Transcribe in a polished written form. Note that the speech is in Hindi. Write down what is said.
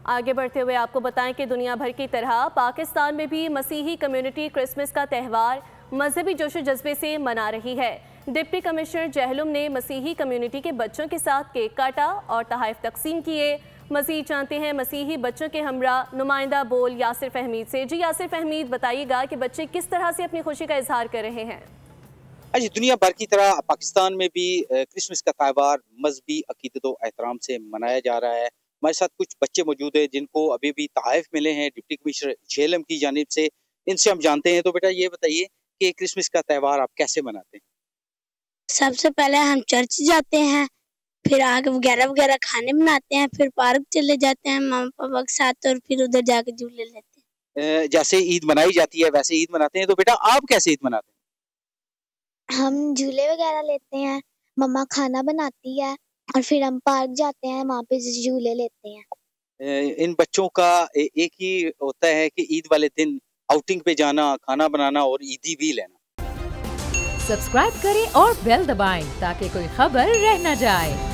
आगे बढ़ते हुए आपको बताएं कि दुनिया भर की तरह पाकिस्तान में भी मसीही कम्युनिटी क्रिसमस का त्यौहार मजहबी जोशो जज्बे से मना रही है। डिप्टी कमिश्नर जहलुम ने मसीही कम्युनिटी के बच्चों के साथ केक काटा और तोहफे तकसीम किए। मसीह चाहते हैं मसीही बच्चों के हमरा नुमाइंदा बोल यासिर फहमीद से। जी यासिर फहमीद, बताइएगा कि बच्चे किस तरह से अपनी खुशी का इजहार कर रहे हैं। आज दुनिया भर की तरह पाकिस्तान में भी क्रिसमस का त्यौहार मजहबी अकीदत और एहतराम से मनाया जा रहा है। हमारे साथ कुछ बच्चे मौजूद हैं जिनको अभी भी तोहफे मिले हैं डिप्टी कमिश्नर झेलम की जानिब से। इनसे हम जानते हैं। तो बेटा ये बताइए कि क्रिसमस का त्यौहार आप कैसे मनाते हैं? सबसे पहले हम चर्च जाते हैं, फिर आगे वगैरह वगैरह खाने बनाते हैं, फिर पार्क चले जाते हैं मामा पापा के साथ और फिर उधर जाके झूले लेते हैं। जैसे ईद मनाई जाती है वैसे ईद मनाते हैं। तो बेटा आप कैसे ईद मनाते हैं? हम झूले वगैरह लेते हैं, मम्मा खाना बनाती है और फिर हम पार्क जाते हैं, वहाँ पे झूले लेते हैं। इन बच्चों का एक ही होता है कि ईद वाले दिन आउटिंग पे जाना, खाना बनाना और ईदी भी लेना। सब्सक्राइब करें और बेल दबाएं ताकि कोई खबर रह न जाए।